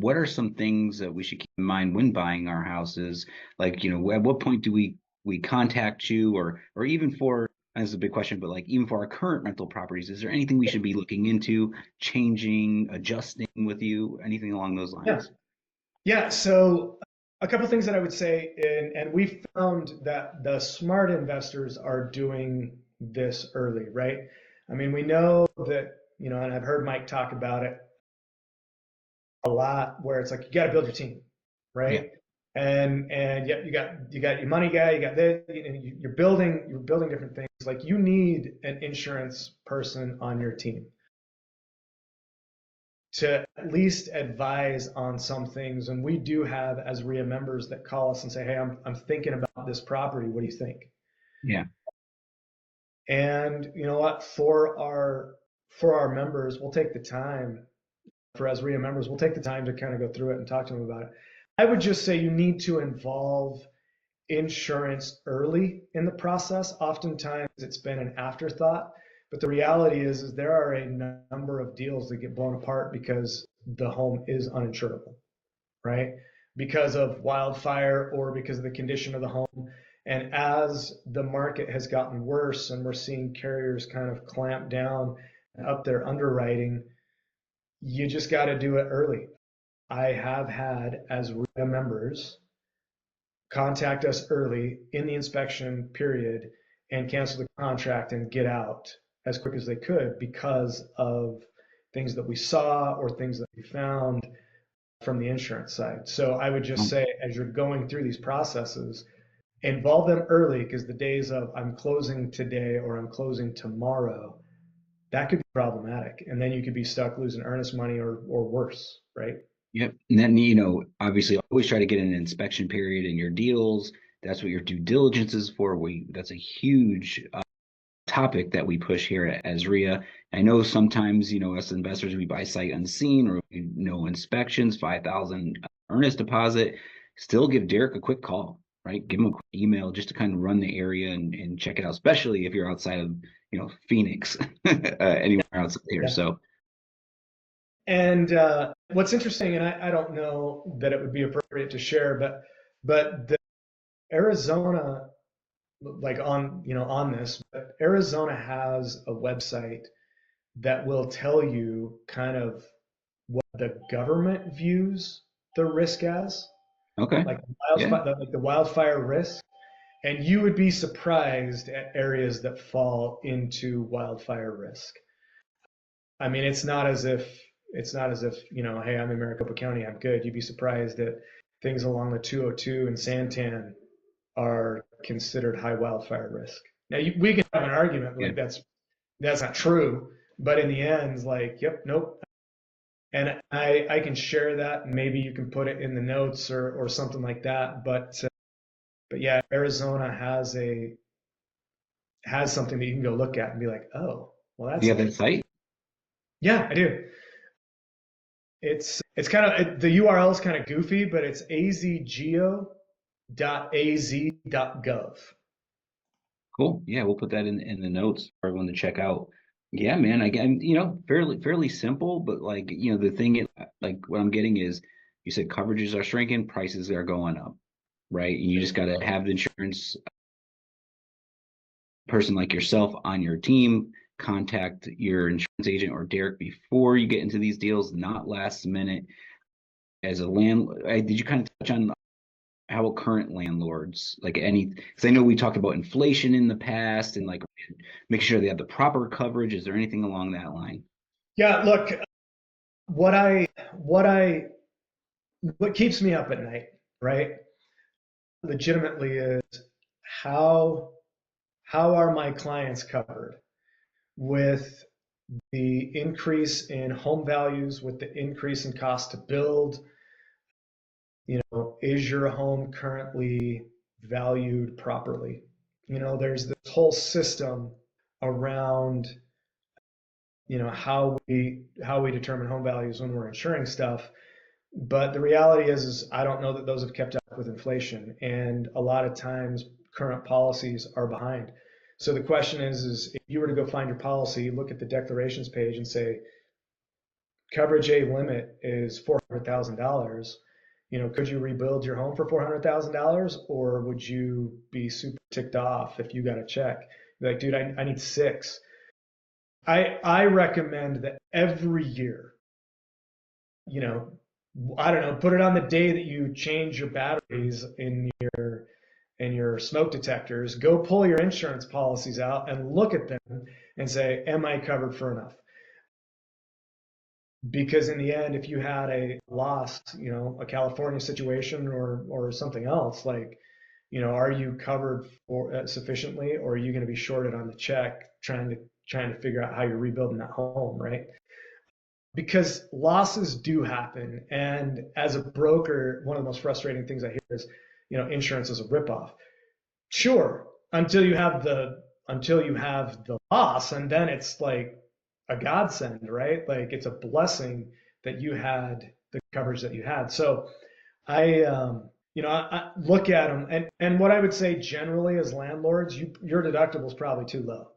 what are some things that we should keep in mind when buying our houses? Like, at what point do we contact you, or even for, this is a big question, but like even for our current rental properties, is there anything we should be looking into, changing, adjusting with you, anything along those Yeah. lines? Yeah. So a couple things that I would say, and we found that the smart investors are doing this early, right? I mean, we know that, and I've heard Mike talk about it a lot, where it's like you got to build your team, Yeah. right? And yeah, you got your money guy, you got this, you're building different things. Like you need an insurance person on your team to at least advise on some things. And we do have Azreia members that call us and say, "Hey, I'm thinking about this property. What do you think?" Yeah. And you know what? For our members, we'll take the time. For Azreia members, we'll take the time to kind of go through it and talk to them about it. I would just say you need to involve insurance early in the process. Oftentimes it's been an afterthought, but the reality is there are a number of deals that get blown apart because the home is uninsurable, right? Because of wildfire or because of the condition of the home. And as the market has gotten worse and we're seeing carriers kind of clamp down and up their underwriting, you just got to do it early. I have had as members contact us early in the inspection period and cancel the contract and get out as quick as they could because of things that we saw or things that we found from the insurance side. So I would just say, as you're going through these processes, involve them early, because the days of I'm closing today or I'm closing tomorrow, that could be problematic. And then you could be stuck losing earnest money or worse, right? Yep. And then, obviously always try to get an inspection period in your deals. That's what your due diligence is for. That's a huge topic that we push here at Azreia. I know sometimes, us investors, we buy sight unseen, or no inspections, 5,000 earnest deposit. Still give Derek a quick call, right? Give him a quick email just to kind of run the area and check it out, especially if you're outside of, Phoenix, anywhere outside here. Yeah. So, And what's interesting, and I don't know that it would be appropriate to share, but the Arizona, like on this, but Arizona has a website that will tell you kind of what the government views the risk as, okay. like Yeah. the wildfire risk, and you would be surprised at areas that fall into wildfire risk. I mean, it's not as if, hey, I'm in Maricopa County, I'm good. You'd be surprised that things along the 202 and Santan are considered high wildfire risk. Now, we can have an argument Yeah. like that's not true, but in the end, it's like, yep, nope. And I can share that, and maybe you can put it in the notes or something like that. But yeah, Arizona has something that you can go look at and be like, oh, well, Do that's you have that interesting. site? Yeah, I do. It's kind of the URL is kind of goofy, but it's azgeo.az.gov. Cool. Yeah, we'll put that in the notes for everyone to check out. Yeah, man. Again, fairly simple, but like, the thing is, like what I'm getting is you said coverages are shrinking, prices are going up, right? And you just got to have the insurance person like yourself on your team, contact your insurance agent or Derek before you get into these deals, not last minute. As a landlord, did you kind of touch on how current landlords, like any, because I know we talked about inflation in the past and like making sure they have the proper coverage. Is there anything along that line? Yeah, look, what I what I what keeps me up at night, right? Legitimately is how how are my clients covered with the increase in home values, with the increase in cost to build. Is your home currently valued properly? There's this whole system around, how we determine home values when we're insuring stuff. But the reality is I don't know that those have kept up with inflation, and a lot of times current policies are behind. So the question is if you were to go find your policy, look at the declarations page and say, coverage A limit is $400,000. Could you rebuild your home for $400,000, or would you be super ticked off if you got a check? Be like, dude, I need six. I recommend that every year, I don't know, put it on the day that you change your batteries in your smoke detectors. Go pull your insurance policies out and look at them and say, am I covered for enough? Because in the end, if you had a lost, a California situation or something else, like, are you covered for sufficiently, or are you going to be shorted on the check trying to figure out how you're rebuilding that home, right? Because losses do happen, and as a broker, one of the most frustrating things I hear is, insurance is a ripoff. Sure, until you have the loss, and then it's like a godsend, right? Like it's a blessing that you had the coverage that you had. So I look at them, and what I would say generally as landlords, your deductible is probably too low.